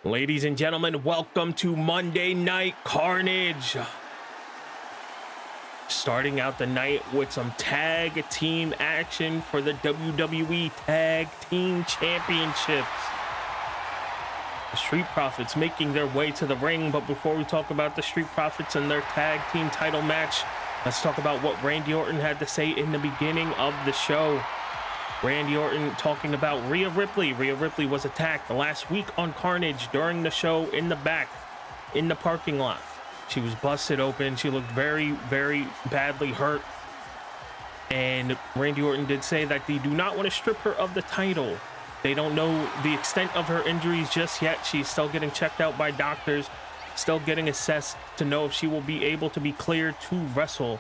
Ladies and gentlemen, welcome to Monday Night Carnage. Starting out the night with some tag team action for the WWE Tag Team Championships. The Street Profits making their way to the ring, but before we talk about the Street Profits and their tag team title match, let's talk about what Randy Orton had to say in the beginning of the show. Randy Orton talking about Rhea Ripley. Rhea Ripley was attacked last week on Carnage during the show in the back, in the parking lot. She was busted open. She looked very, very badly hurt. And Randy Orton did say that they do not want to strip her of the title. They don't know the extent of her injuries just yet. She's still getting checked out by doctors, still getting assessed to know if she will be able to be cleared to wrestle.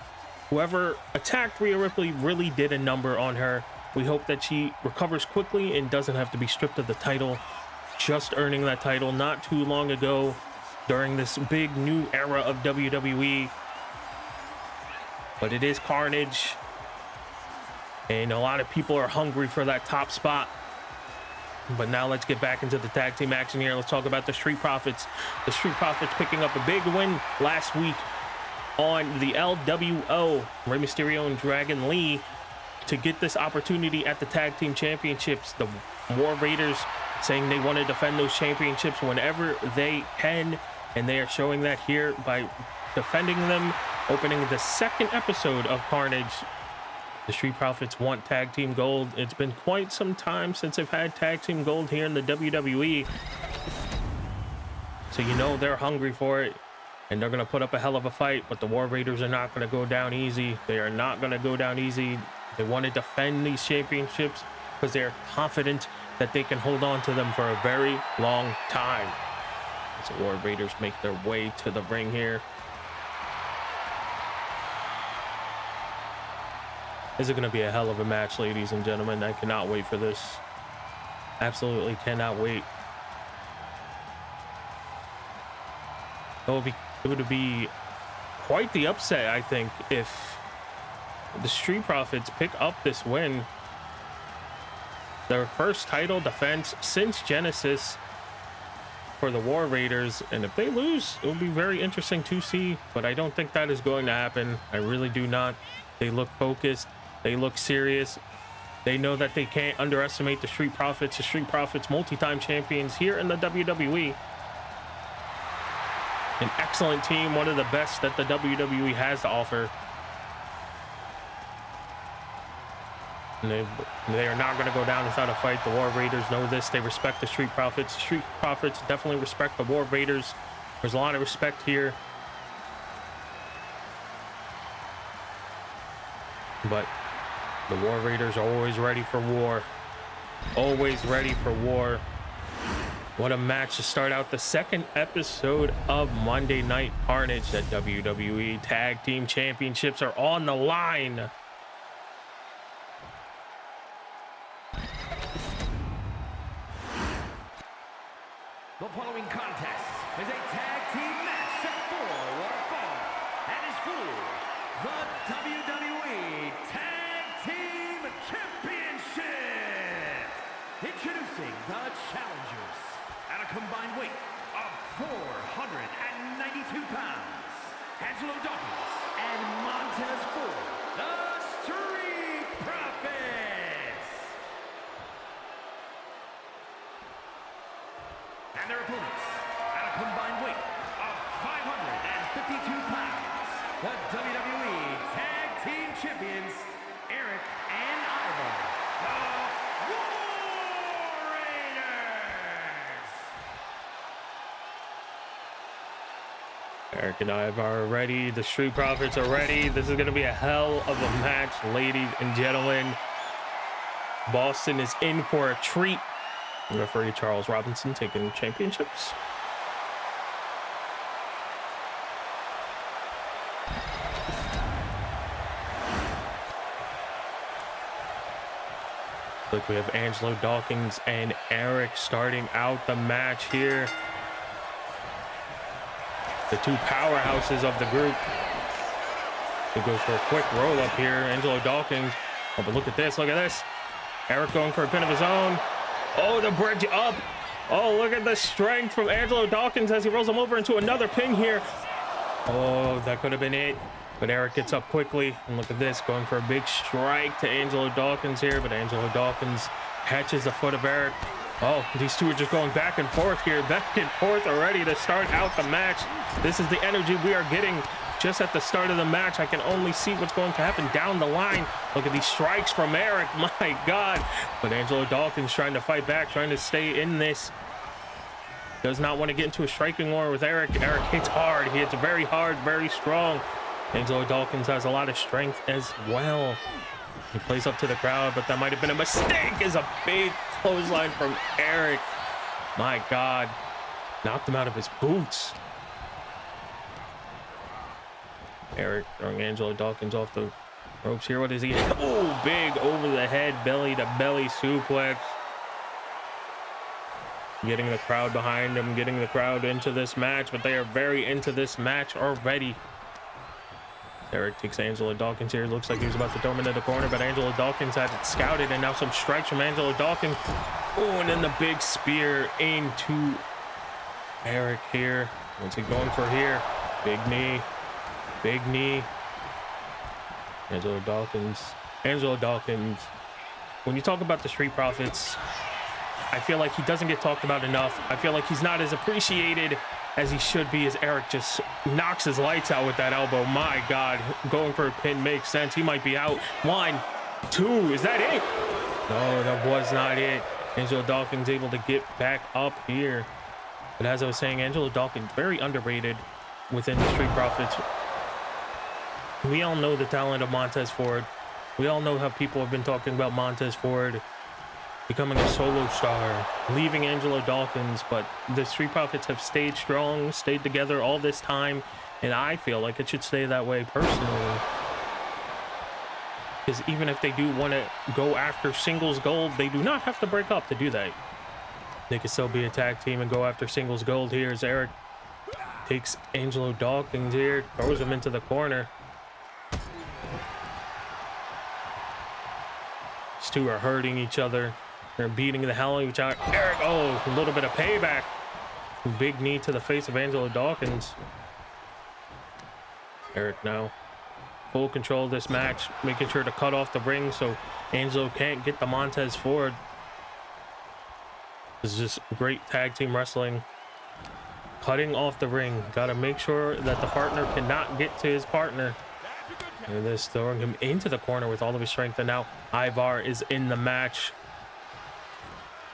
Whoever attacked Rhea Ripley really did a number on her. We hope that she recovers quickly and doesn't have to be stripped of the title. Just earning that title not too long ago during this big new era of WWE. But it is Carnage. And a lot of people are hungry for that top spot. But now let's get back into the tag team action here. Let's talk about the Street Profits. The Street Profits picking up a big win last week on the LWO. Rey Mysterio and Dragon Lee to get this opportunity at the Tag Team Championships. The War Raiders saying they want to defend those championships whenever they can, and they are showing that here by defending them, opening the second episode of Carnage. The Street Profits want Tag Team Gold. It's been quite some time since they've had Tag Team Gold here in the WWE. So you know they're hungry for it, and they're going to put up a hell of a fight, but the War Raiders are not going to go down easy. They are not going to go down easy. They want to defend these championships because they're confident that they can hold on to them for a very long time. As the War Raiders make their way to the ring here. This is going to be a hell of a match, ladies and gentlemen. I cannot wait for this. Absolutely cannot wait. It would be quite the upset, I think, if the Street Profits pick up this win. Their first title defense since Genesis for the War Raiders. And if they lose, it will be very interesting to see. But I don't think that is going to happen. I really do not. They look focused. They look serious. They know that they can't underestimate the Street Profits. The Street Profits, multi-time champions here in the WWE. An excellent team, one of the best that the WWE has to offer. And they are not going to go down without a fight. The War Raiders know this. They respect the Street Profits. The Street Profits definitely respect the War Raiders. There's a lot of respect here. But the War Raiders are always ready for war. Always ready for war. What a match to start out the second episode of Monday Night Carnage. The WWE Tag Team Championships are on the line. The following contest is a tag team match set for one fall and is for the WWE Tag Team Championship. Introducing the challengers at a combined weight of 492 pounds, Angelo Dawkins and Montez Ford, the Street Profits. And their opponents, at a combined weight of 552 pounds, the WWE Tag Team Champions, Eric and Ivar, the War Raiders. Eric and Ivar are ready. The Street Profits are ready. This is going to be a hell of a match, ladies and gentlemen. Boston is in for a treat. Referee Charles Robinson taking championships. Look, we have Angelo Dawkins and Eric starting out the match here. The two powerhouses of the group. He goes for a quick roll up here. Angelo Dawkins. Oh, but look at this. Look at this. Eric going for a pin of his own. Oh, the bridge up. Oh, look at the strength from Angelo Dawkins as he rolls him over into another pin here. Oh, that could have been it. But Eric gets up quickly. And look at this, going for a big strike to Angelo Dawkins here. But Angelo Dawkins catches the foot of Eric. Oh, these two are just going back and forth here. Back and forth already to start out the match. This is the energy we are getting just at the start of the match. I can only see what's going to happen down the line. Look at these strikes from Eric. My God. But Angelo Dawkins trying to fight back, trying to stay in this. Does not want to get into a striking war with Eric. Eric hits hard. He hits very hard, very strong. Angelo Dawkins has a lot of strength as well. He plays up to the crowd, but that might have been a mistake. Is a big clothesline from Eric. My God. Knocked him out of his boots. Eric throwing Angelo Dawkins off the ropes here. What is he? Oh, big over the head, belly to belly suplex. Getting the crowd behind him, getting the crowd into this match, but they are very into this match already. Eric takes Angelo Dawkins here. Looks like he was about to throw him into the corner, but Angelo Dawkins had it scouted, and now some strikes from Angelo Dawkins. Oh, and then the big spear into Eric here. What's he going for here? Big knee. Big knee. Angelo Dawkins. Angelo Dawkins. When you talk about the Street Profits, I feel like he doesn't get talked about enough. I feel like he's not as appreciated as he should be, as Eric just knocks his lights out with that elbow. My God, going for a pin makes sense. He might be out. 1, 2, is that it? No, that was not it. Angelo Dawkins able to get back up here. But as I was saying, Angelo Dawkins, very underrated within the Street Profits. We all know the talent of Montez Ford. We all know how people have been talking about Montez Ford becoming a solo star, leaving Angelo Dawkins, but the Street Profits have stayed strong, stayed together all this time, and I feel like it should stay that way personally. Because even if they do want to go after singles gold, they do not have to break up to do that. They can still be a tag team and go after singles gold here as Eric takes Angelo Dawkins here, throws him into the corner. These two are hurting each other. They're beating the hell out of each other. Eric, oh, a little bit of payback. Big knee to the face of Angelo Dawkins. Eric now full control of this match, making sure to cut off the ring so Angelo can't get the Montez Ford. This is just great tag team wrestling. Cutting off the ring. Got to make sure that the partner cannot get to his partner. And this throwing him into the corner with all of his strength. And now Ivar is in the match.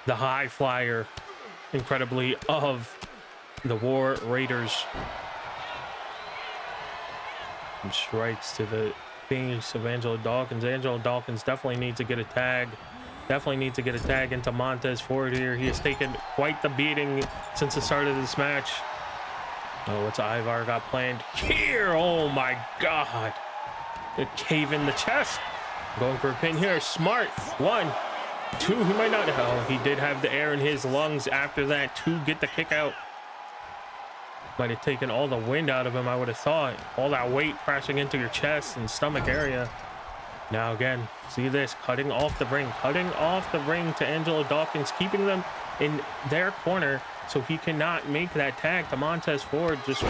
The high flyer, incredibly, of the War Raiders. And strikes to the face of Angelo Dawkins. Angelo Dawkins definitely needs to get a tag. Definitely needs to get a tag into Montez Ford here. He has taken quite the beating since the start of this match. Oh, what's Ivar got planned here? Oh my God. A cave in the chest. Going for a pin here. Smart. 1, 2. He might not. Oh, he did have the air in his lungs after that to get the kick out. Might have taken all the wind out of him, I would have thought. All that weight crashing into your chest and stomach area. Now again, see this, cutting off the ring to Angelo Dawkins, keeping them in their corner so he cannot make that tag to Montez Ford. Just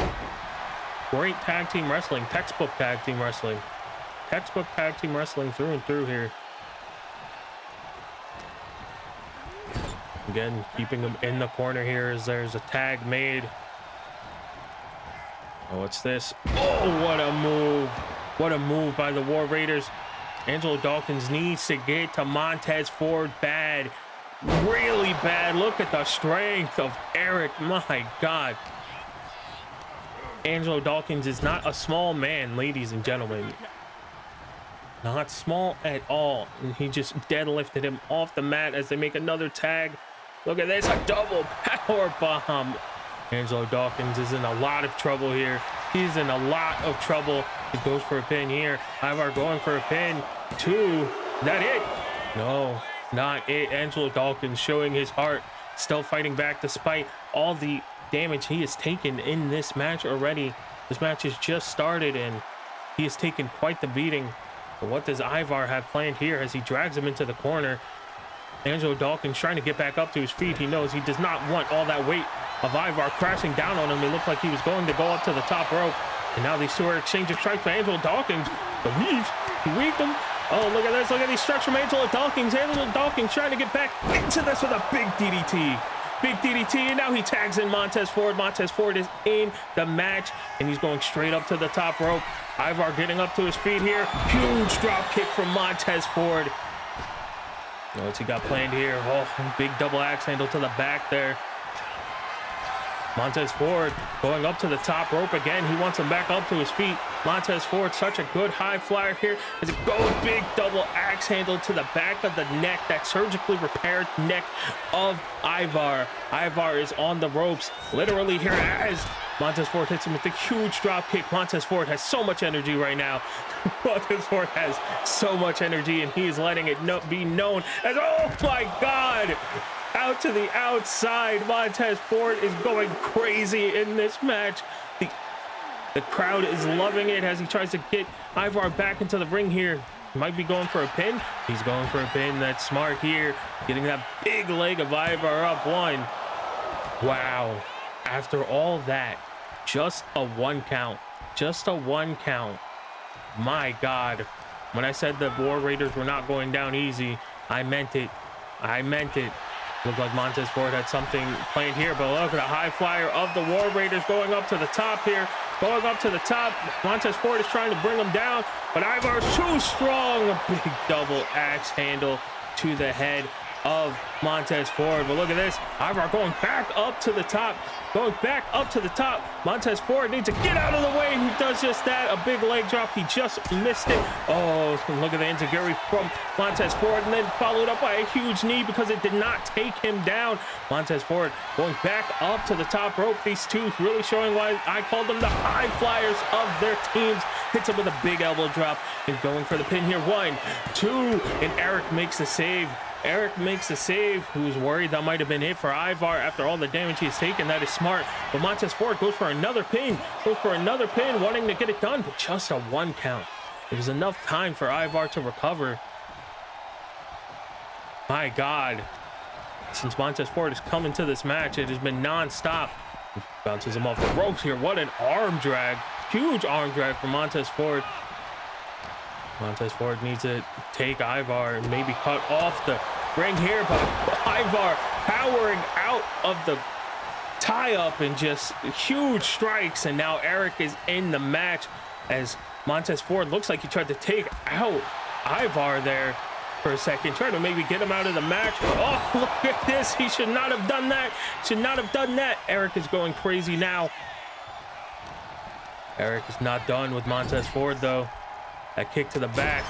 great tag team wrestling, textbook tag team wrestling. Textbook tag team wrestling through and through here. Again, keeping him in the corner here as there's a tag made. Oh, what's this? Oh, what a move. What a move by the War Raiders. Angelo Dawkins needs to get to Montez Ford bad. Really bad. Look at the strength of Eric. My God. Angelo Dawkins is not a small man, ladies and gentlemen. Not small at all. And he just deadlifted him off the mat as they make another tag. Look at this, a double power bomb. Angelo Dawkins is in a lot of trouble here. He's in a lot of trouble. He goes for a pin here. Ivar going for a pin. 2. That it? No, not it. Angelo Dawkins showing his heart. Still fighting back despite all the damage he has taken in this match already. This match has just started and he has taken quite the beating. But what does Ivar have planned here as he drags him into the corner? Angelo Dawkins trying to get back up to his feet. He knows he does not want all that weight of Ivar crashing down on him. It looked like he was going to go up to the top rope. And now these two are exchanging strikes for Angelo Dawkins. The weave, he weaved him. Oh, look at this. Look at these strikes from Angelo Dawkins. Angelo Dawkins trying to get back into this with a big DDT. Big DDT, and now he tags in Montez Ford. Montez Ford is in the match, and he's going straight up to the top rope. Ivar getting up to his feet here. Huge drop kick from Montez Ford. What's he got planned here? Oh, big double axe handle to the back there. Montez Ford going up to the top rope again. He wants him back up to his feet. Montez Ford, such a good high flyer here as it goes big double axe handle to the back of the neck, that surgically repaired neck of Ivar. Ivar is on the ropes, literally here as Montez Ford hits him with a huge drop kick. Montez Ford has so much energy right now. Montez Ford has so much energy, and he is letting it be known as, oh my God! Out to the outside. Montez Ford is going crazy in this match. The crowd is loving it as he tries to get Ivar back into the ring here. He might be going for a pin. He's going for a pin. That's smart here. Getting that big leg of Ivar up. One. Wow. After all that, just a 1 count. Just a 1 count. My God. When I said the War Raiders were not going down easy, I meant it. I meant it. Looked like Montez Ford had something planned here, but look at the high flyer of the War Raiders going up to the top here. Going up to the top. Montez Ford is trying to bring him down, but Ivar's too strong. A big double axe handle to the head of Montez Ford. But look at this. Ivar going back up to the top. Going back up to the top. Montez Ford needs to get out of the way, and he does just that. A big leg drop. He just missed it. Oh, look at the enziguri from Montez Ford, and then followed up by a huge knee because it did not take him down. Montez Ford going back up to the top rope. These two really showing why I called them the high flyers of their teams. Hits him with a big elbow drop and going for the pin here. 1, 2, and Eric makes the save. Eric makes the save. He was worried that might have been it for Ivar after all the damage he's taken. That is smart. But Montez Ford goes for another pin. Goes for another pin, wanting to get it done, but just a 1 count. It was enough time for Ivar to recover. My God. Since Montez Ford has come into this match, it has been non-stop. Bounces him off the ropes here. What an arm drag. Huge arm drag for Montez Ford. Montez Ford needs to take Ivar and maybe cut off the ring here, but Ivar powering out of the tie-up and just huge strikes, and now Eric is in the match as Montez Ford looks like he tried to take out Ivar there for a second, trying to maybe get him out of the match. Oh, look at this. He should not have done that. Should not have done that. Eric is going crazy now. Eric is not done with Montez Ford, though. That kick to the back.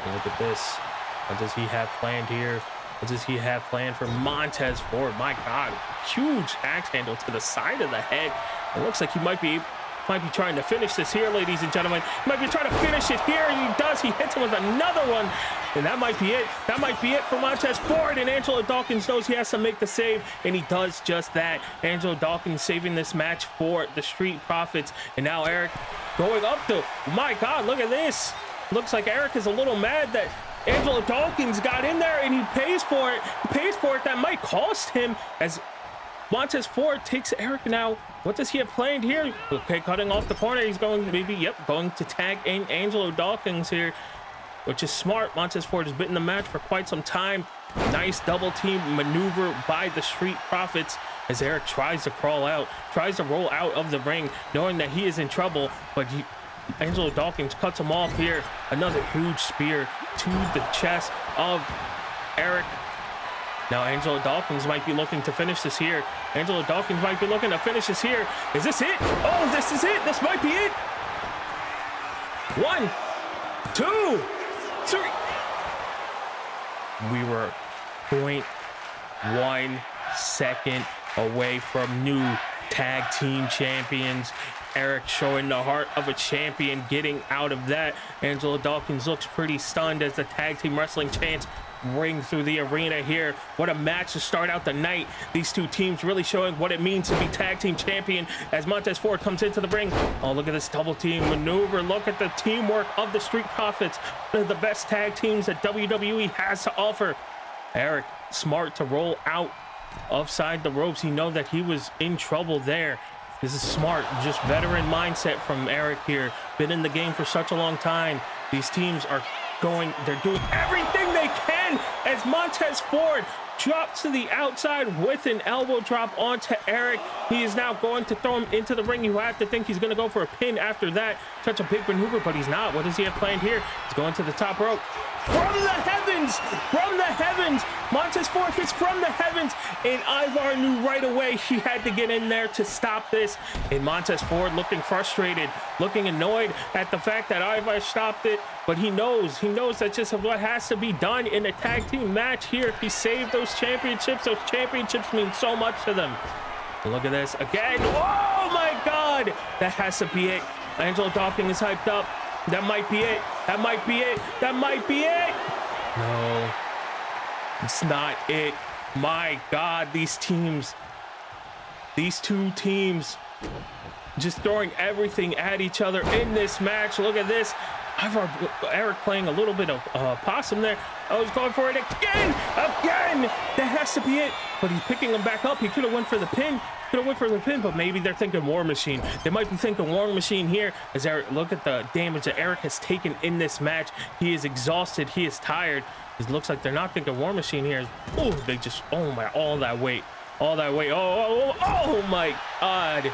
And look at this. What does he have planned here? What does he have planned for Montez Ford? My God, huge axe handle to the side of the head. It looks like he might be trying to finish this here, ladies and gentlemen. He might be trying to finish it here, and he does. He hits him with another one, and that might be it. That might be it for Montez Ford, and Angelo Dawkins knows he has to make the save, and he does just that. Angelo Dawkins saving this match for the Street Profits, and now Eric going up to, my God, look at this. Looks like Eric is a little mad that Angelo Dawkins got in there, and he pays for it. He pays for it. That might cost him as Montez Ford takes Eric now. What does he have planned here? Okay, cutting off the corner. He's going maybe, yep, going to tag in Angelo Dawkins here, which is smart. Montez Ford has been in the match for quite some time. Nice double team maneuver by the Street Profits as Eric tries to crawl out, tries to roll out of the ring, knowing that he is in trouble, but Angelo Dawkins cuts him off here. Another huge spear to the chest of Eric. Now Angelo Dawkins might be looking to finish this here. Angelo Dawkins might be looking to finish this here. Is this it? Oh, this is it. This might be it. 1, 2, 3. We were 0.1 second away from new tag team champions. Eric showing the heart of a champion, getting out of that. Angelo Dawkins looks pretty stunned as the tag team wrestling champs ring through the arena here. What a match to start out the night. These two teams really showing what it means to be tag team champion as Montez Ford comes into the ring. Oh, look at this double team maneuver. Look at the teamwork of the Street Profits, one of the best tag teams that WWE has to offer. Eric, smart to roll out offside the ropes. He knew that he was in trouble there. This is smart, just veteran mindset from Eric here. Been in the game for such a long time. These teams are they're doing everything they can as Montez Ford drops to the outside with an elbow drop onto Eric. He is now going to throw him into the ring. You have to think he's going to go for a pin after that. Such a big maneuver, but he's not. What does he have planned here? He's going to the top rope. From the heavens! From the heavens! Montez Ford hits from the heavens, and Ivar knew right away he had to get in there to stop this. And Montez Ford looking frustrated, looking annoyed at the fact that Ivar stopped it, but he knows that's just what has to be done in a tag team match here. He saved those championships. Those championships mean so much to them. Look at this again. Oh my God! That has to be it. Angelo Dawkins is hyped up. That might be it. That might be it. That might be it. No, it's not it. My God, these two teams just throwing everything at each other in this match. Look at this. Eric playing a little bit of possum there. I was going for it again. That has to be it. But he's picking him back up. He could have went for the pin. But maybe they're thinking War Machine. They might be thinking War Machine here. As Eric, look at the damage that Eric has taken in this match. He is exhausted. He is tired. It looks like they're not thinking War Machine here. Oh, they just, oh my, all that weight. Oh my God.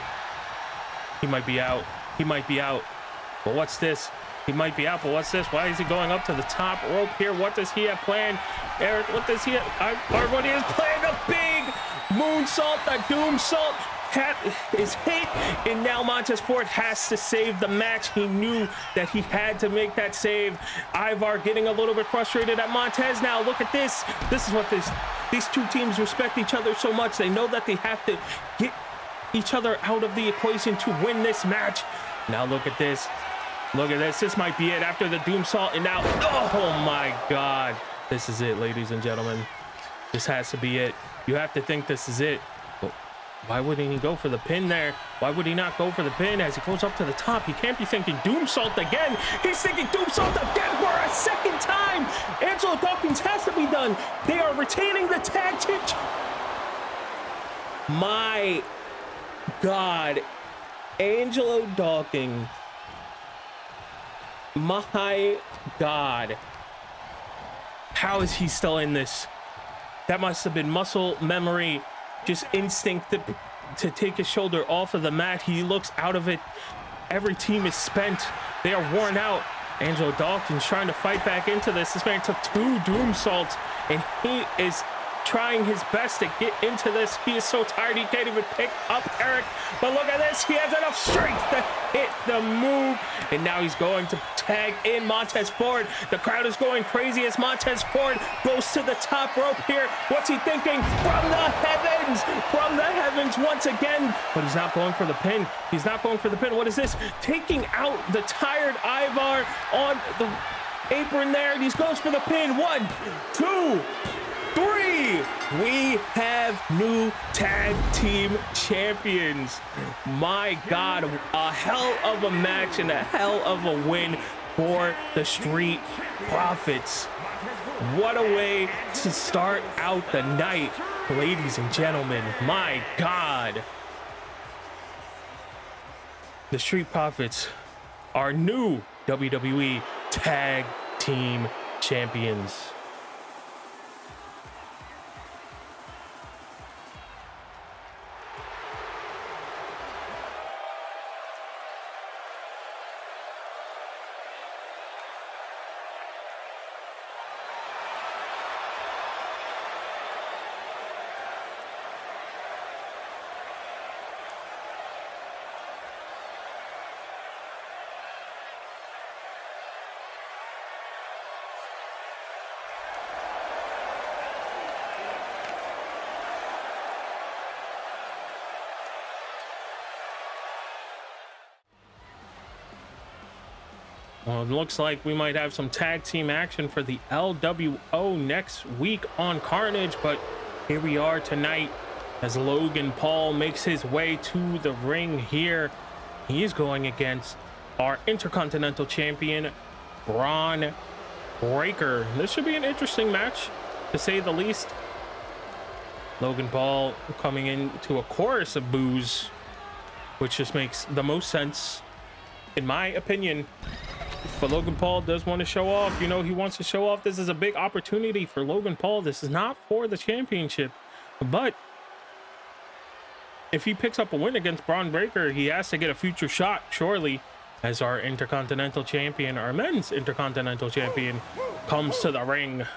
He might be out. But what's this? He might be out, but what's this? Why is he going up to the top rope here? What does he have planned? Eric, what does he have? What is playing a big moonsault, the doom salt is hit, and now Montez Ford has to save the match. He knew that he had to make that save. Ivar getting a little bit frustrated at Montez now. Look at this. This is what these two teams respect each other so much. They know that they have to get each other out of the equation to win this match. Now look at this. This might be it after the doom salt, and now, oh my God. This is it, ladies and gentlemen. This has to be it. You have to think this is it. Well, why wouldn't he go for the pin there? Why would he not go for the pin as he goes up to the top? He can't be thinking doom salt again. He's thinking doom salt again for a second time. Angelo Dawkins has to be done. They are retaining the tag team. My God. Angelo Dawkins. My God. How is he still in this? That must have been muscle memory, just instinct to take his shoulder off of the mat. He looks out of it. Every team is spent. They are worn out. Angelo Dawkins trying to fight back into this. This man took 2 doom salts, and he is trying his best to get into this. He is so tired he can't even pick up Eric. But look at this. He has enough strength to hit the move. And now he's going to tag in Montez Ford. The crowd is going crazy as Montez Ford goes to the top rope here. What's he thinking? From the heavens! From the heavens once again. But he's not going for the pin. What is this? Taking out the tired Ivar on the apron there. He goes for the pin. 1, 2, 3. We have new tag team champions. My God, a hell of a match and a hell of a win for the Street Profits. What a way to start out the night, ladies and gentlemen. My God. The Street Profits are new WWE Tag Team Champions. Well, it looks like we might have some tag team action for the LWO next week on Carnage, but here we are tonight as Logan Paul makes his way to the ring here. He is going against our Intercontinental Champion, Braun Breaker. This should be an interesting match, to say the least. Logan Paul coming into a chorus of boos, which just makes the most sense, in my opinion. But Logan Paul does want to show off. You know, he wants to show off. This is a big opportunity for Logan Paul. This is not for the championship. But if he picks up a win against Braun Breaker, he has to get a future shot, surely, as our Intercontinental Champion, our men's Intercontinental Champion, comes to the ring. And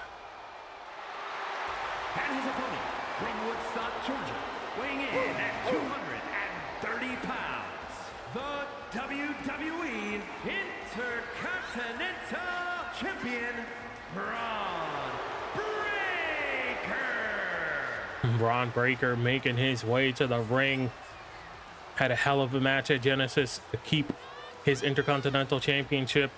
his opponent from Woodstock, Georgia, weighing in at 230 pounds, the WWE Intercontinental Champion, Braun Breaker. Braun Breaker making his way to the ring. Had a hell of a match at Genesis to keep his Intercontinental Championship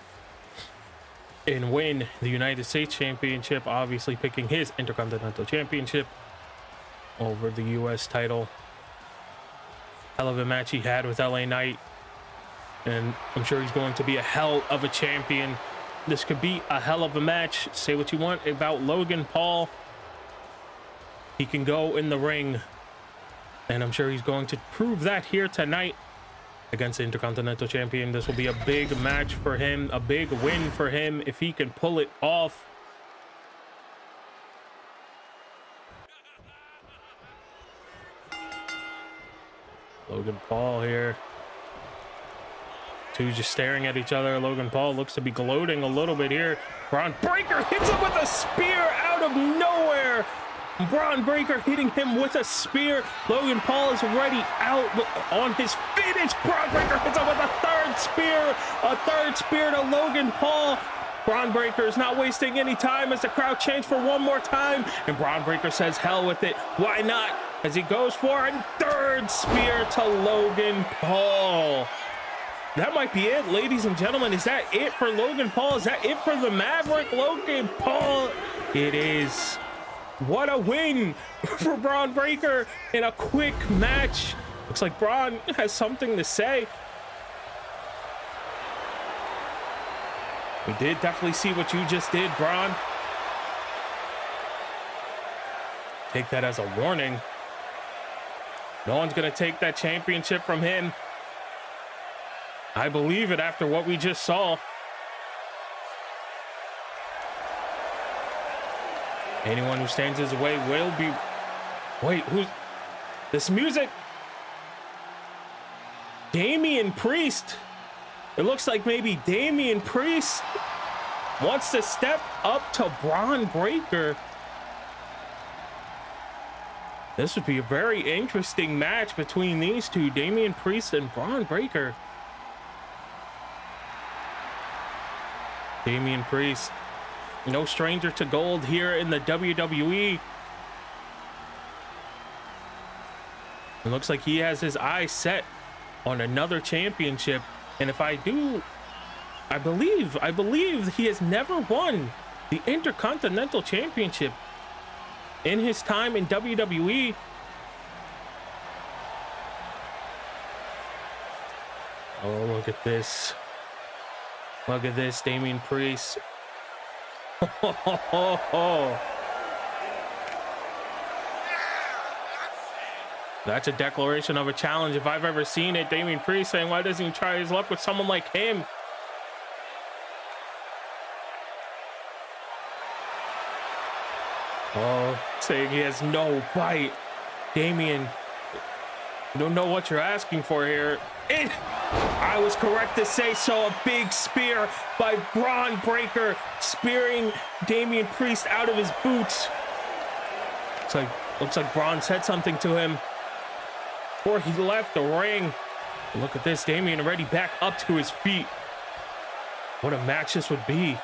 and win the United States Championship, obviously picking his Intercontinental Championship over the US title. Hell of a match he had with LA Knight, and I'm sure he's going to be a hell of a champion. This could be a hell of a match. Say what you want about Logan Paul, he can go in the ring, and I'm sure he's going to prove that here tonight against the Intercontinental Champion. This will be a big match for him, a big win for him if he can pull it off. Logan Paul here. Two just staring at each other. Logan Paul looks to be gloating a little bit here. Braun Breaker hits him with a spear out of nowhere. Braun Breaker hitting him with a spear. Logan Paul is already out on his finish. Braun Breaker hits him with a third spear to Logan Paul. Braun Breaker is not wasting any time as the crowd chants for one more time, and Braun Breaker says hell with it, why not, as he goes for a third spear to Logan Paul. That might be it, ladies and gentlemen. Is that it for Logan Paul? Is that it for the Maverick Logan Paul? It is. What a win for Braun Breaker in a quick match. Looks like Braun has something to say. We did definitely see what you just did, Braun. Take that as a warning. No one's going to take that championship from him. I believe it after what we just saw. Anyone who stands his way will be... Wait, who's... This music? Damian Priest. It looks like maybe Damian Priest wants to step up to Braun Breaker. This would be a very interesting match between these two, Damian Priest and Braun Breaker. Damian Priest, no stranger to gold here in the WWE. It looks like he has his eyes set on another championship. And if I believe he has never won the Intercontinental Championship in his time in WWE. Oh, look at this. Look at this, Damian Priest. That's a declaration of a challenge if I've ever seen it. Damian Priest saying, why doesn't he try his luck with someone like him? Oh, saying he has no bite. Damian, you don't know what you're asking for here. I was correct to say so. A big spear by Braun Breaker, spearing Damian Priest out of his boots. Looks like Braun said something to him before he left the ring. Look at this, Damian already back up to his feet. What a match this would be.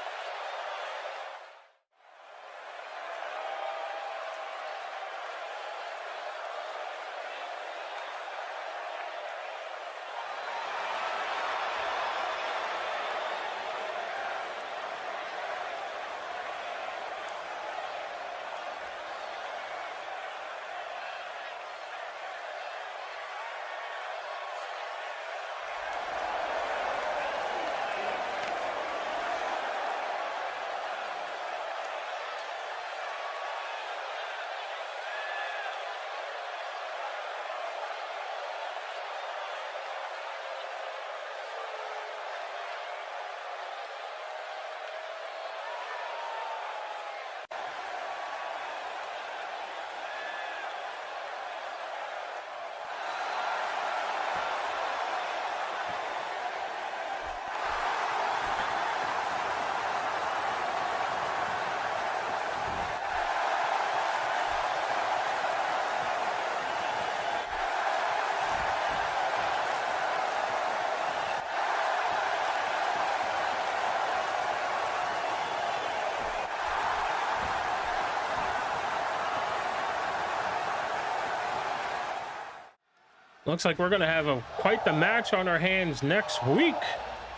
Looks like we're gonna have quite the match on our hands next week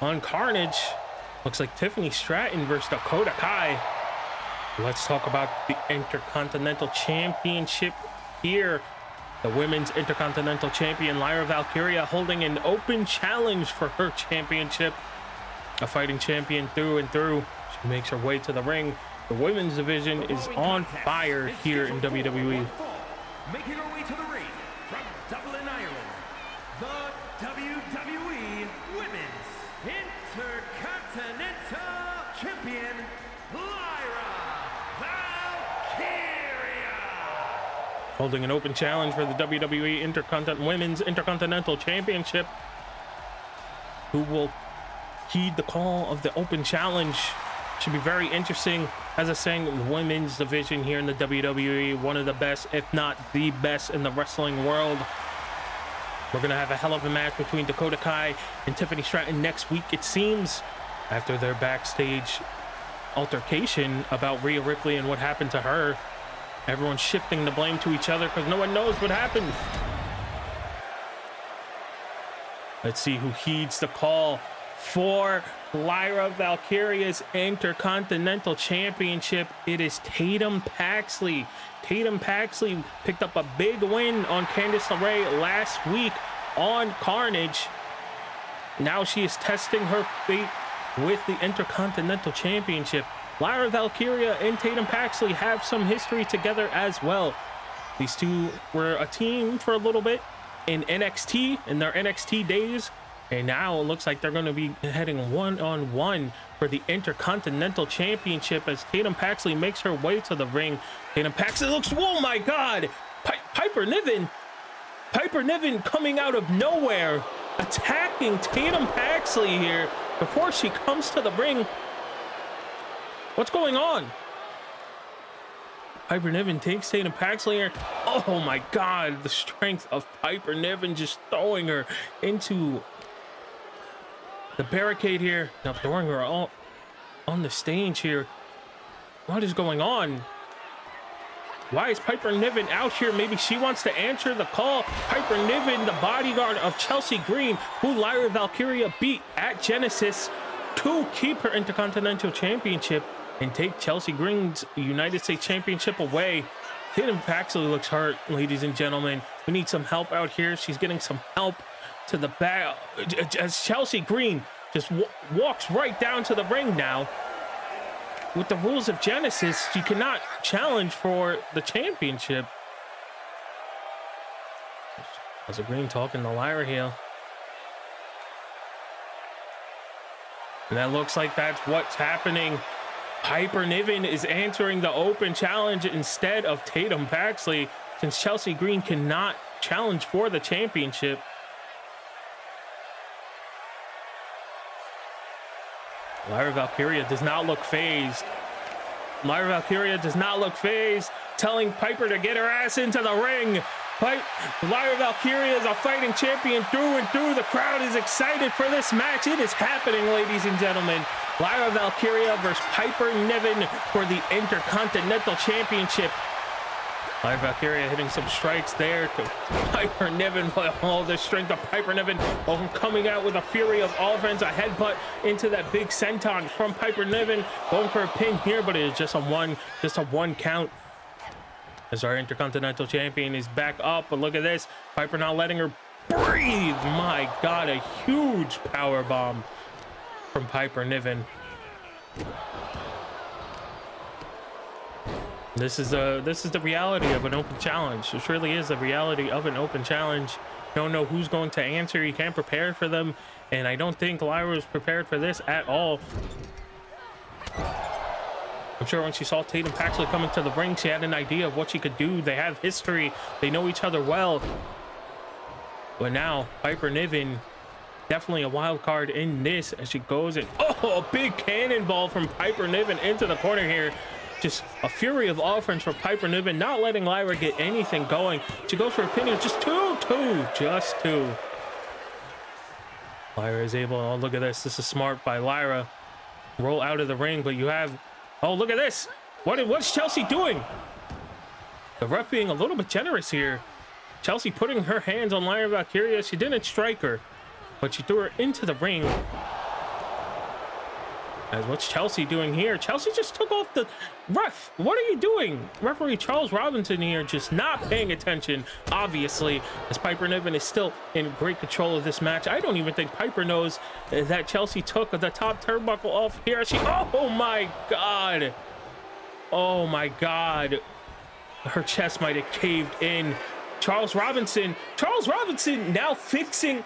on Carnage. Looks like Tiffany Stratton versus Dakota Kai. Let's talk about the Intercontinental Championship here. The Women's Intercontinental Champion Lyra Valkyria holding an open challenge for her championship. A fighting champion through and through. She makes her way to the ring. The women's division is on fire here in WWE. Making her way to the ring from Dublin, Ireland, the WWE Women's Intercontinental Champion, Lyra Valkyria. Holding an open challenge for the WWE Women's Intercontinental Championship. Who will heed the call of the open challenge? Should be very interesting. As I was saying, the women's division here in the WWE, one of the best, if not the best in the wrestling world. We're gonna have a hell of a match between Dakota Kai and Tiffany Stratton next week, it seems, after their backstage altercation about Rhea Ripley and what happened to her. Everyone's shifting the blame to each other because no one knows what happened. Let's see who heeds the call for Lyra Valkyria's Intercontinental Championship. It is Tatum Paxley. Tatum Paxley picked up a big win on Candice LeRae last week on Carnage. Now she is testing her fate with the Intercontinental Championship. Lyra Valkyria and Tatum Paxley have some history together as well. These two were a team for a little bit in NXT, in their NXT days. And now it looks like they're going to be heading one-on-one for the Intercontinental Championship as Tatum Paxley makes her way to the ring. Tatum Paxley looks, oh my God, Piper Niven coming out of nowhere, attacking Tatum Paxley here before she comes to the ring. What's going on? Piper Niven takes Tatum Paxley here. Oh my God, the strength of Piper Niven just throwing her into the barricade here. Now throwing her all on the stage here. What is going on? Why is Piper Niven out here? Maybe she wants to answer the call. Piper Niven, the bodyguard of Chelsea Green, who Lyra Valkyria beat at Genesis to keep her Intercontinental Championship and take Chelsea Green's United States Championship away. Tatum Paxley looks hurt, ladies and gentlemen. We need some help out here. She's getting some help to the back as Chelsea Green just walks right down to the ring now. With the rules of Genesis, she cannot challenge for the championship. Chelsea Green talking to Lyra here. And that looks like that's what's happening. Piper Niven is answering the open challenge instead of Tatum Paxley, since Chelsea Green cannot challenge for the championship. Lyra Valkyria does not look phased. Lyra Valkyria does not look phased, telling Piper to get her ass into the ring. Lyra Valkyria is a fighting champion through and through. The crowd is excited for this match. It is happening, ladies and gentlemen. Lyra Valkyria versus Piper Niven for the Intercontinental Championship. Lyra Valkyria hitting some strikes there to Piper Niven. All the strength of Piper Niven coming out with a fury of offense. A headbutt into that big senton from Piper Niven. Going for a pin here, but it is just a one count. As our Intercontinental Champion is back up. But look at this. Piper not letting her breathe. My God, a huge power bomb from Piper Niven. This is the reality of an open challenge. This really is the reality of an open challenge. You don't know who's going to answer. You can't prepare for them. And I don't think Lyra was prepared for this at all. I'm sure when she saw Tatum Paxley coming to the ring, she had an idea of what she could do. They have history. They know each other well. But now, Piper Niven, definitely a wild card in this as she goes in. Oh, a big cannonball from Piper Niven into the corner here. Just a fury of offense for Piper Niven, not letting Lyra get anything going. She goes for a pin here. Just two. Lyra is able, oh, look at this. This is smart by Lyra. Roll out of the ring, but you have, oh, look at this. What's Chelsea doing? The ref being a little bit generous here. Chelsea putting her hands on Lyra Valkyria. She didn't strike her, but she threw her into the ring. As what's Chelsea doing here? Chelsea just took off the ref. What are you doing? Referee Charles Robinson here just not paying attention, obviously, as Piper Niven is still in great control of this match. I don't even think Piper knows that Chelsea took the top turnbuckle off here. Oh my God. Oh my God. Her chest might have caved in. Charles Robinson now fixing.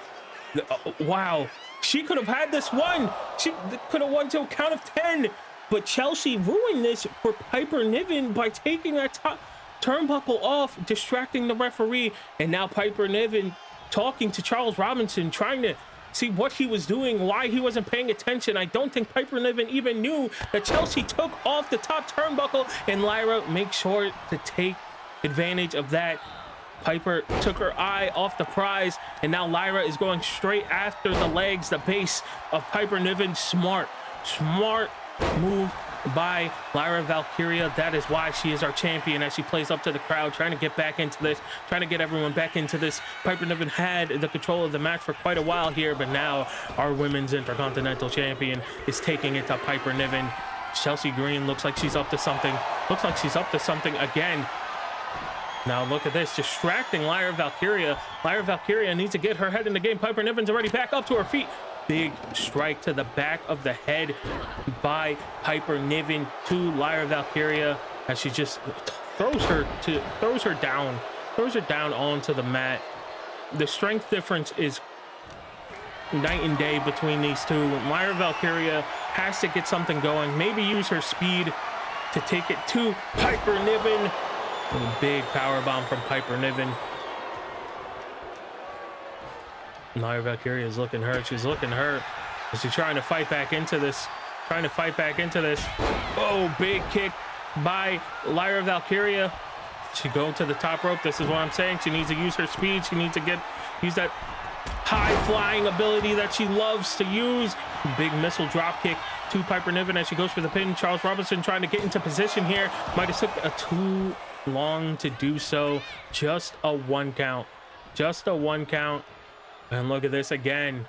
Wow. She could have had this one. She could have won to a count of 10. But Chelsea ruined this for Piper Niven by taking that top turnbuckle off, distracting the referee. And now Piper Niven talking to Charles Robinson, trying to see what he was doing, why he wasn't paying attention. I don't think Piper Niven even knew that Chelsea took off the top turnbuckle, and Lyra makes sure to take advantage of that. Piper took her eye off the prize, and now Lyra is going straight after the legs, the base of Piper Niven. Smart move by Lyra Valkyria. That is why she is our champion, as she plays up to the crowd, trying to get back into this, trying to get everyone back into this. Piper Niven had the control of the match for quite a while here, but now our women's intercontinental champion is taking it to Piper Niven. Chelsea Green looks like she's up to something. Looks like she's up to something again. Now look at this, distracting Lyra Valkyria. Lyra Valkyria needs to get her head in the game. Piper Niven's already back up to her feet. Big strike to the back of the head by Piper Niven to Lyra Valkyria, as she just throws her down onto the mat. The strength difference is night and day between these two. Lyra Valkyria has to get something going, maybe use her speed to take it to Piper Niven. And a big power bomb from Piper Niven. Lyra Valkyria is looking hurt. She's looking hurt. She's trying to fight back into this. Oh, big kick by Lyra Valkyria. She going to the top rope. This is what I'm saying. She needs to use her speed. She needs to use that high flying ability that she loves to use. Big missile drop kick to Piper Niven as she goes for the pin. Charles Robinson trying to get into position here. Might have took a too long to do so. Just a one count. And look at this again.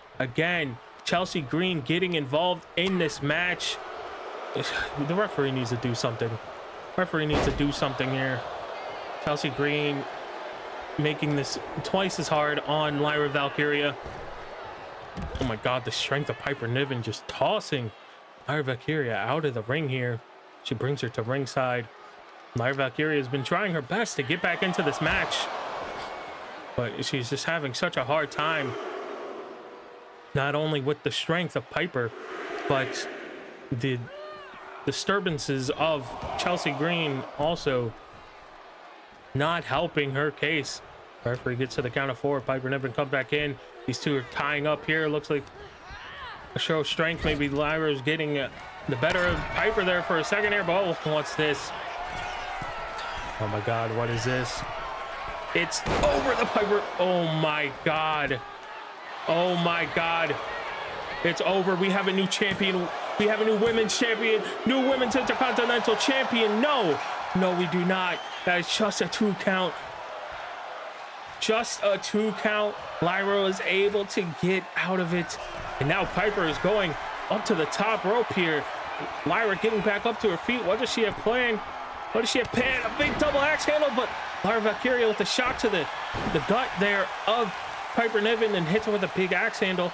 Chelsea Green getting involved in this match. The referee needs to do something. Here. Chelsea Green making this twice as hard on Lyra Valkyria. Oh my God, the strength of Piper Niven just tossing Lyra Valkyria out of the ring here. She brings her to ringside. Lyra Valkyria has been trying her best to get back into this match, but she's just having such a hard time, not only with the strength of Piper, but the disturbances of Chelsea Green also not helping her case. Referee gets to the count of 4. Piper Niven comes back in. These two are tying up here. Looks like a show of strength. Maybe Lyra's getting the better of Piper there for a second here, but oh, what's this? Oh my God, what is this? It's over the Piper. Oh my God. It's over. We have a new champion. We have a new women's champion, new women's intercontinental champion. No, we do not. That is just a 2 count. Lyra is able to get out of it. And now Piper is going up to the top rope here. Lyra getting back up to her feet. What does she have planned? A big double axe handle, but Lyra Valkyria with a shot to the gut there of Piper Niven and hits her with a big axe handle.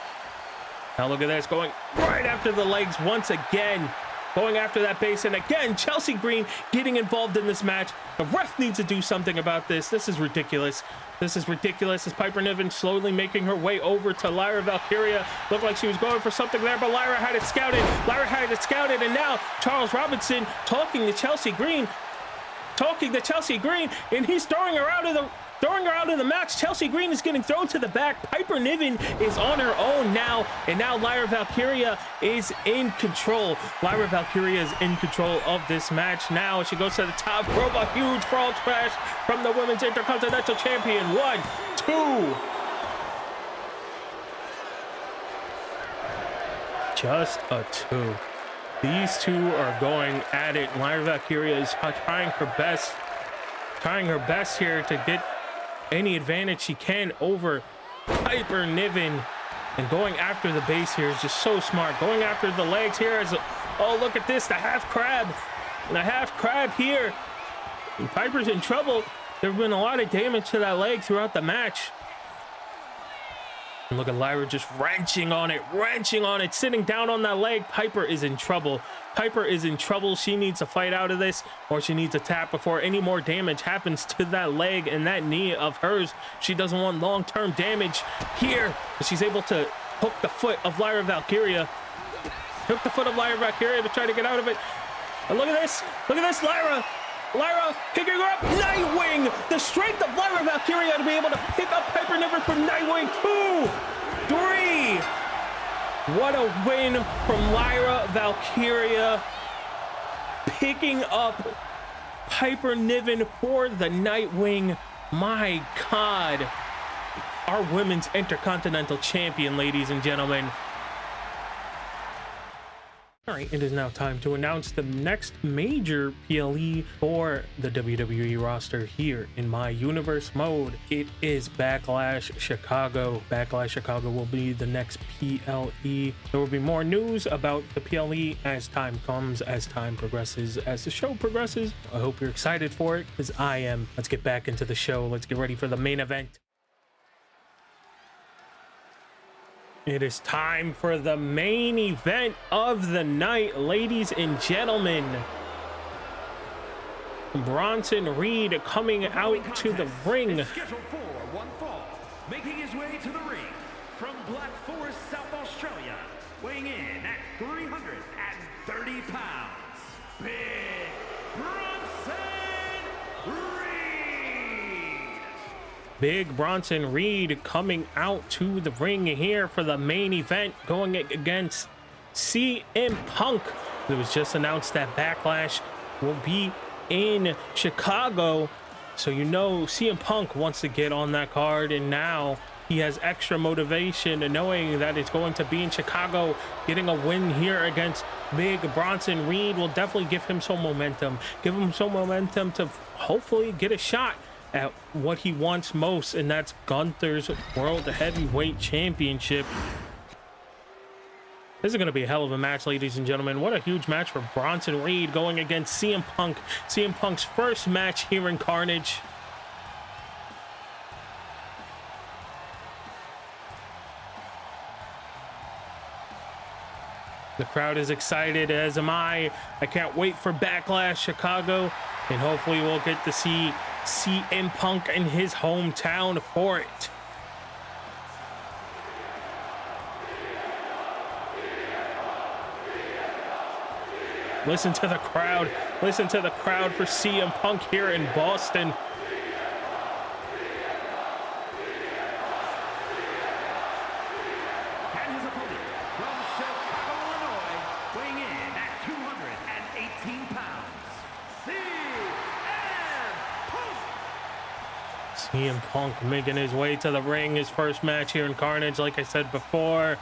Now look at this, going right after the legs once again. Going after that base, and again, Chelsea Green getting involved in this match. The ref needs to do something about this. This is ridiculous. As Piper Niven slowly making her way over to Lyra Valkyria. Looked like she was going for something there, but Lyra had it scouted. And now Charles Robinson talking to Chelsea Green, and he's throwing her out of the match. Chelsea Green is getting thrown to the back. Piper Niven is on her own now, and now Lyra Valkyria is in control. Of this match now. She goes to the top rope, a huge frog splash from the Women's Intercontinental Champion. 1, 2. Just a 2. These two are going at it. Lyra Valkyria is trying her best here to get any advantage she can over Piper Niven. And going after the base here is just so smart. Going after the legs here is, oh, look at this, the half crab. And a half crab here. And Piper's in trouble. There have been a lot of damage to that leg throughout the match. And look at Lyra just wrenching on it, sitting down on that leg. Piper is in trouble. Piper is in trouble. She needs to fight out of this, or she needs to tap before any more damage happens to that leg and that knee of hers. She doesn't want long-term damage here. But she's able to hook the foot of Lyra Valkyria. Hook the foot of Lyra Valkyria to try to get out of it. And look at this. Look at this, Lyra picking her up. Nightwing, the strength of Lyra Valkyria to be able to pick up Piper Niven from Nightwing. 2, 3. What a win from Lyra Valkyria, picking up Piper Niven for the Nightwing. My God, our women's Intercontinental Champion, ladies and gentlemen. All right, it is now time to announce the next major PLE for the WWE roster here in my universe mode. It is Backlash Chicago. Backlash Chicago will be the next PLE. There will be more news about the PLE as time comes, as time progresses, as the show progresses. I hope you're excited for it, because I am. Let's get back into the show. Let's get ready for the main event. It is time for the main event of the night, ladies and gentlemen. Bronson Reed coming out to the ring. Scheduled for one fall, making his way to the ring from Black Forest, South Australia, weighing in at 330 pounds, Big Bronson Reed. Big Bronson Reed coming out to the ring here for the main event, going against CM Punk. It was just announced that Backlash will be in Chicago, so you know CM Punk wants to get on that card, and now he has extra motivation and knowing that it's going to be in Chicago. Getting a win here against Big Bronson Reed will definitely give him some momentum. Give him some momentum to hopefully get a shot at what he wants most, and that's Gunther's World Heavyweight Championship. This is going to be a hell of a match, ladies and gentlemen. What a huge match for Bronson Reed going against CM Punk. CM Punk's first match here in Carnage. The crowd is excited, as am I. I can't wait for Backlash Chicago, and hopefully we'll get to see CM Punk in his hometown for it. Listen to the crowd. Listen to the crowd for CM Punk here in Boston. And his opponent from Chicago, Illinois, weighing in at 218 pounds, CM Punk making his way to the ring. His first match here in Carnage, like I said before.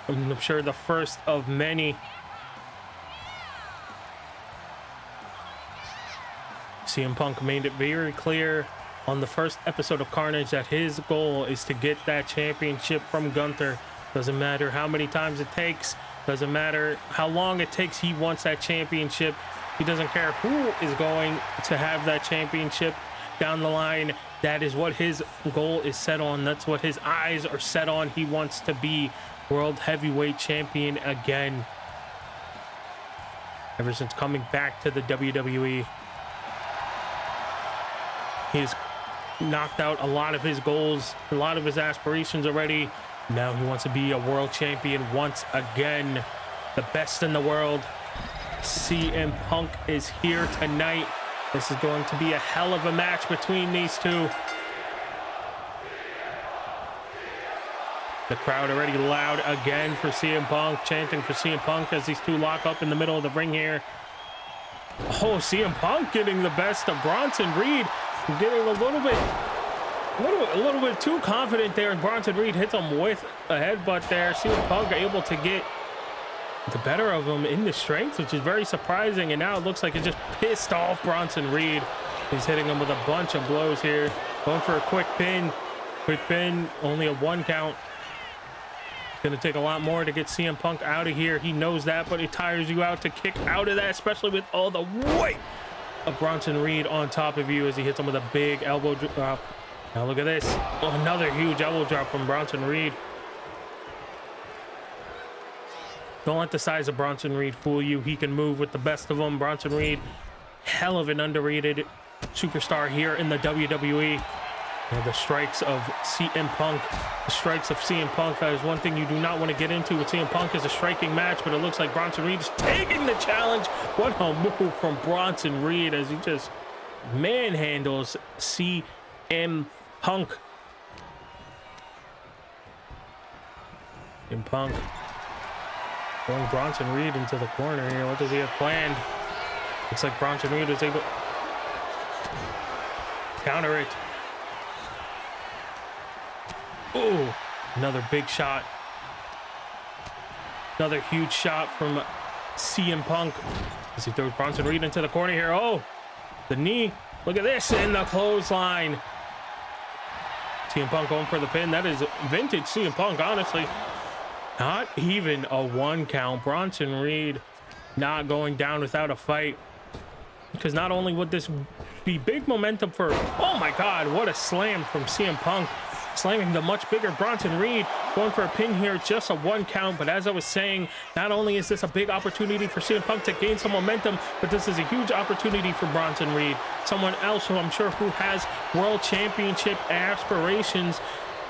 I'm sure the first of many. CM Punk made it very clear on the first episode of Carnage that his goal is to get that championship from Gunther. Doesn't matter how many times it takes. Doesn't matter how long it takes. He wants that championship. He doesn't care who is going to have that championship down the line. That is what his goal is set on. That's what his eyes are set on. He wants to be World Heavyweight Champion again. Ever since coming back to the WWE, he's knocked out a lot of his goals, a lot of his aspirations already. Now he wants to be a world champion once again, the best in the world. CM Punk is here tonight. This is going to be a hell of a match between these two. The crowd already loud again for CM Punk, chanting for CM Punk as these two lock up in the middle of the ring here. Oh, CM Punk getting the best of Bronson Reed. Getting a little bit too confident there, and Bronson Reed hits him with a headbutt there. CM Punk able to get the better of him in the strength, which is very surprising, and now it looks like it just pissed off Bronson Reed. He's hitting him with a bunch of blows here. Going for a quick pin. Quick pin, only a 1 count. It's going to take a lot more to get CM Punk out of here. He knows that, but it tires you out to kick out of that, especially with all the weight of Bronson Reed on top of you as he hits him with a big elbow drop. Now look at this. Oh, another huge elbow drop from Bronson Reed. Don't let the size of Bronson Reed fool you. He can move with the best of them. Bronson Reed, hell of an underrated superstar here in the WWE. And the strikes of CM Punk. The strikes of CM Punk. That is one thing you do not want to get into with CM Punk is a striking match, but it looks like Bronson Reed is taking the challenge. What a move from Bronson Reed as he just manhandles CM Punk. CM Punk throwing Bronson Reed into the corner here. What does he have planned? Looks like Bronson Reed is able to counter it. Oh, another big shot. Another huge shot from CM Punk as he throws Bronson Reed into the corner here. Oh, the knee. Look at this in the clothesline. CM Punk going for the pin. That is vintage CM Punk, honestly. Not even a 1 count. Bronson Reed not going down without a fight. Because not only would this be big momentum for, oh my God, what a slam from CM Punk. Slamming the much bigger Bronson Reed, going for a pin here, just a 1 count. But as I was saying, not only is this a big opportunity for CM Punk to gain some momentum, but this is a huge opportunity for Bronson Reed, someone else who I'm sure who has world championship aspirations.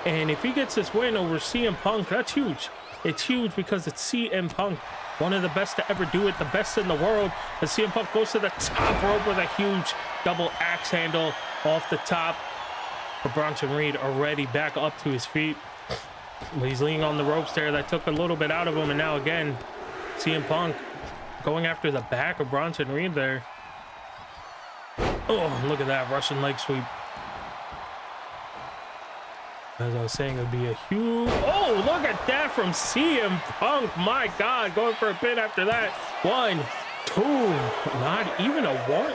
And if he gets this win over CM Punk, that's huge. It's huge because it's CM Punk, one of the best to ever do it, the best in the world. As CM Punk goes to the top rope with a huge double axe handle off the top. But Bronson Reed already back up to his feet. But he's leaning on the ropes there. That took a little bit out of him. And now again, CM Punk going after the back of Bronson Reed there. Oh, look at that Russian leg sweep. As I was saying, it would be a huge... Oh, look at that from CM Punk. My God, going for a pin after that. 1, 2, not even a 1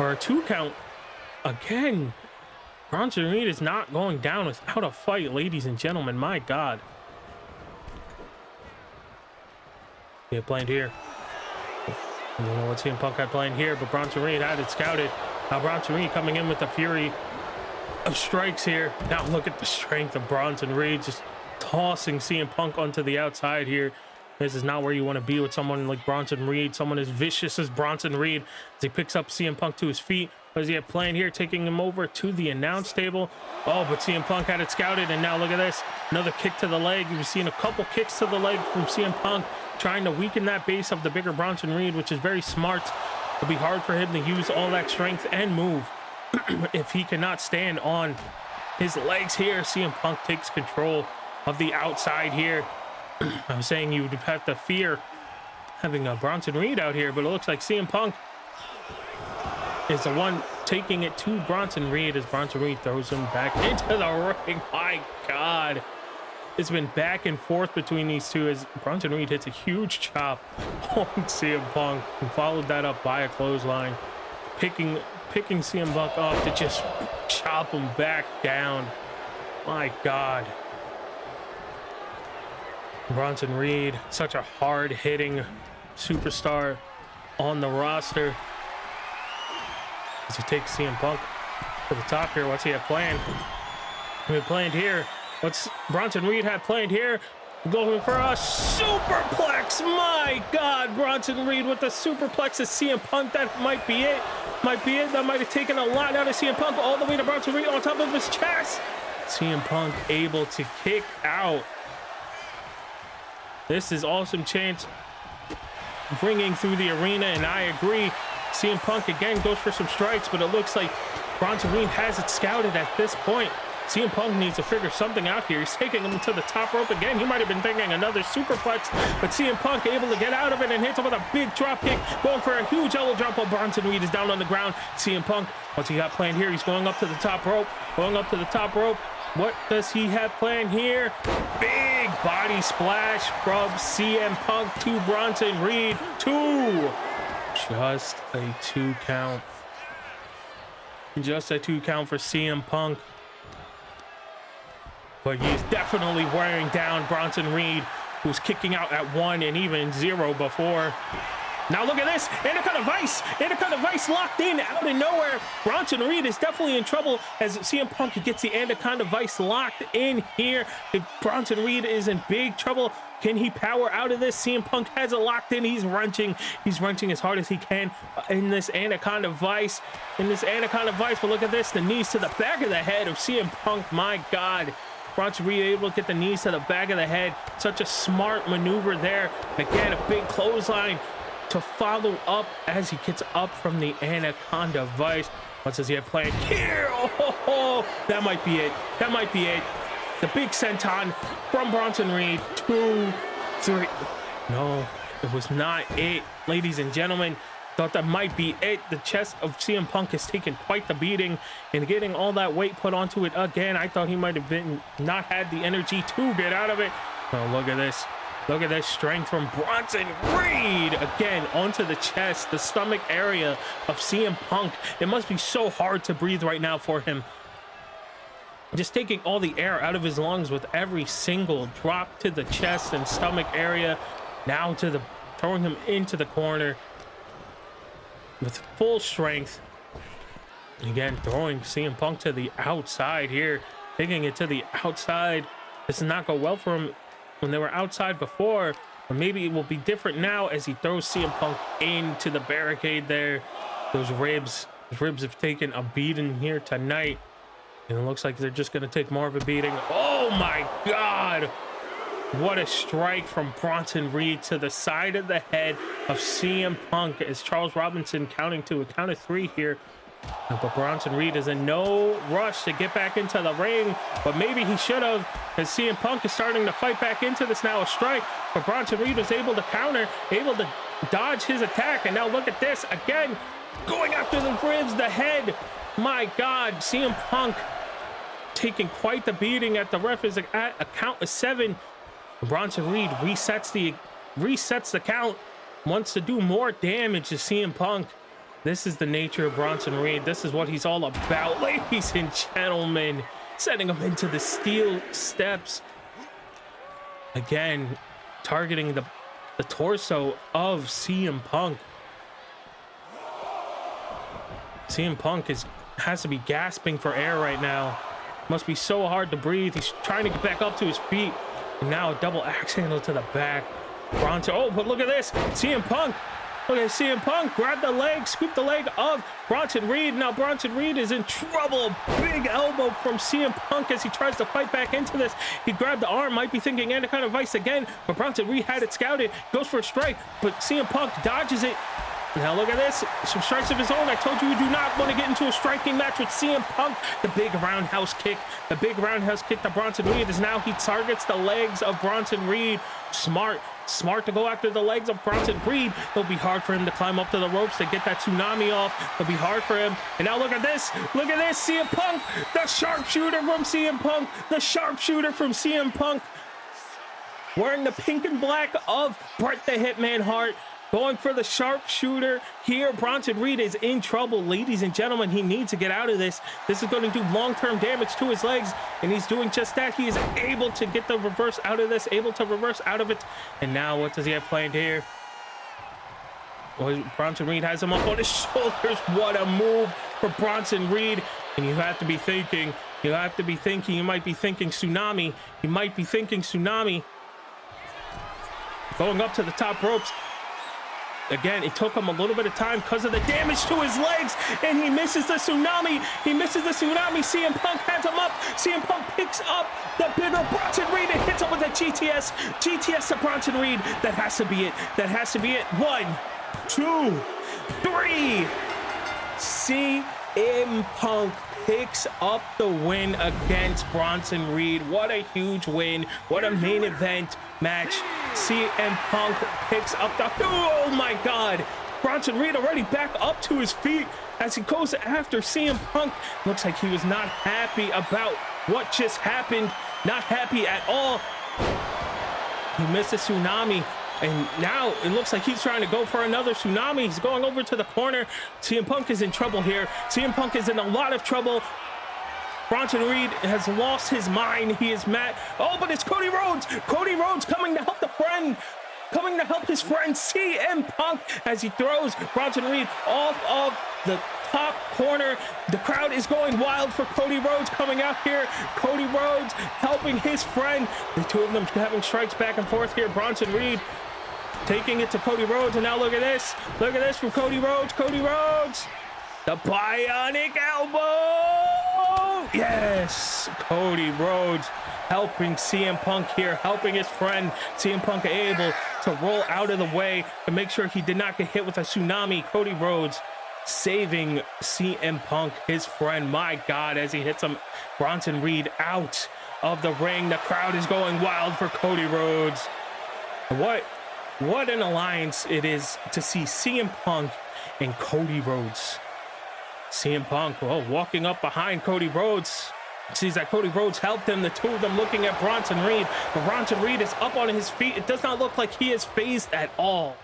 or a 2 count. Again, Bronson Reed is not going down without a fight, ladies and gentlemen. My God. Yeah, planned here. I don't know what CM Punk had planned here, but Bronson Reed had it scouted. Now Bronson Reed coming in with the fury of strikes here. Now look at the strength of Bronson Reed, just tossing CM Punk onto the outside here. This is not where you want to be with someone like Bronson Reed, someone as vicious as Bronson Reed, as he picks up CM Punk to his feet. What does he have planned here? Taking him over to the announce table. Oh, but CM Punk had it scouted, and now look at this. Another kick to the leg. You've seen a couple kicks to the leg from CM Punk, trying to weaken that base of the bigger Bronson Reed, which is very smart. It'll be hard for him to use all that strength and move if he cannot stand on his legs here. CM Punk takes control of the outside here. I was saying you would have to fear having a Bronson Reed out here, but it looks like CM Punk is the one taking it to Bronson Reed as Bronson Reed throws him back into the ring. My God. It's been back and forth between these two as Bronson Reed hits a huge chop on CM Punk and followed that up by a clothesline, picking CM Punk up to just chop him back down. My God. Bronson Reed, such a hard-hitting superstar on the roster. As he takes CM Punk to the top here, what's he have planned? Planned here. What's Bronson Reed had planned here? Going for a superplex. My God, Bronson Reed with the superplex of CM Punk. That might be it. Might be it. That might have taken a lot out of CM Punk all the way to Bronson Reed on top of his chest. CM Punk able to kick out. This is awesome chance bringing through the arena, and I agree. CM Punk again goes for some strikes, but it looks like Bronson Reed has it scouted at this point. CM Punk needs to figure something out here. He's taking him to the top rope again. He might have been thinking another superplex, but CM Punk able to get out of it and hits him with a big drop kick, going for a huge elbow drop while Bronson Reed is down on the ground. CM Punk, what's he got planned here? He's going up to the top rope, going up to the top rope. What does he have planned here? Big body splash from CM Punk to Bronson Reed. 2. Just a 2 count. Just a 2 count for CM Punk. But he's definitely wearing down Bronson Reed, who's kicking out at 1 and even 0 before. Now look at this, Anaconda Vice locked in out of nowhere. Bronson Reed is definitely in trouble as CM Punk gets the Anaconda Vice locked in here. If Bronson Reed is in big trouble, can he power out of this? CM Punk has it locked in. He's wrenching as hard as he can in this Anaconda Vice. But look at this, the knees to the back of the head of CM Punk. My God. Bronson Reed able to get the knees to the back of the head. Such a smart maneuver there. Again, a big clothesline to follow up as he gets up from the Anaconda Vice. What does he have planned here? Oh, that might be it. The big senton from Bronson Reed. 2, 3. No, it was not it, ladies and gentlemen. Thought that might be it. The chest of CM Punk has taken quite the beating and getting all that weight put onto it again. I thought he might have not had the energy to get out of it. Oh, look at this. Look at this strength from Bronson Reed. Again, onto the chest, the stomach area of CM Punk. It must be so hard to breathe right now for him. Just taking all the air out of his lungs with every single drop to the chest and stomach area. Now to throwing him into the corner with full strength. Again, throwing CM Punk to the outside here. Taking it to the outside. This does not go well for him when they were outside before, but maybe it will be different now as he throws CM Punk into the barricade there. Those ribs have taken a beating here tonight, and it looks like they're just going to take more of a beating. Oh my God, what a strike from Bronson Reed to the side of the head of CM Punk as Charles Robinson counting to a count of 3 here. But Bronson Reed is in no rush to get back into the ring, but maybe he should have, as CM Punk is starting to fight back into this now. A strike, but Bronson Reed was able to counter, able to dodge his attack, and now look at this again, going after the ribs, the head. My God, CM Punk taking quite the beating at the ref is at a count of 7. Bronson Reed resets the count, wants to do more damage to CM Punk. This is the nature of Bronson Reed. This is what he's all about, ladies and gentlemen. Setting him into the steel steps. Again, targeting the torso of CM Punk. CM Punk has to be gasping for air right now. Must be so hard to breathe. He's trying to get back up to his feet. And now a double axe handle to the back. Bronson, oh, but look at this. CM Punk. Look at CM Punk, grab the leg, scoop the leg of Bronson Reed. Now Bronson Reed is in trouble. Big elbow from CM Punk as he tries to fight back into this. He grabbed the arm, might be thinking Anaconda Vice again, but Bronson Reed had it scouted, goes for a strike, but CM Punk dodges it. Now look at this, some strikes of his own. I told you do not want to get into a striking match with CM Punk. The big roundhouse kick to Bronson Reed is now he targets the legs of Bronson Reed. Smart to go after the legs of Bronson Reed. It'll be hard for him to climb up to the ropes to get that tsunami off. It'll be hard for him. And now look at this, CM Punk, the sharpshooter from CM Punk. Wearing the pink and black of Bret the Hitman Hart. Going for the sharpshooter here. Bronson Reed is in trouble, ladies and gentlemen. He needs to get out of this. This is going to do long-term damage to his legs, and he's doing just that. He is able to get the reverse out of this, able to reverse out of it. And now what does he have planned here? Well, Bronson Reed has him up on his shoulders. What a move for Bronson Reed. And you might be thinking tsunami. Going up to the top ropes. Again, it took him a little bit of time because of the damage to his legs, and he misses the tsunami. CM Punk has him up. CM Punk picks up the bigger Bronson Reed and hits him with a GTS to Bronson Reed. That has to be it. 1, 2, 3. CM Punk picks up the win against Bronson Reed. What a huge win. What a main event match. CM Punk picks up the... Oh my God. Bronson Reed already back up to his feet as he goes after CM Punk. Looks like he was not happy about what just happened. Not happy at all. He missed a tsunami. And now it looks like he's trying to go for another tsunami. He's going over to the corner. CM Punk is in trouble here. CM Punk is in a lot of trouble. Bronson Reed has lost his mind. He is mad. Oh, but it's Cody Rhodes. Cody Rhodes coming to help the friend. Coming to help his friend CM Punk as he throws Bronson Reed off of the top corner. The crowd is going wild for Cody Rhodes coming out here. Cody Rhodes helping his friend. The two of them having strikes back and forth here. Bronson Reed taking it to Cody Rhodes, and now look at this. Look at this from Cody Rhodes. Cody Rhodes. The bionic elbow. Yes. Cody Rhodes helping CM Punk here, helping his friend. CM Punk able to roll out of the way to make sure he did not get hit with a tsunami. Cody Rhodes saving CM Punk, his friend. My God, as he hits him, Bronson Reed out of the ring. The crowd is going wild for Cody Rhodes. What an alliance it is to see CM Punk and Cody Rhodes. CM Punk, walking up behind Cody Rhodes. Sees that Cody Rhodes helped him. The two of them looking at Bronson Reed. But Bronson Reed is up on his feet. It does not look like he is phased at all.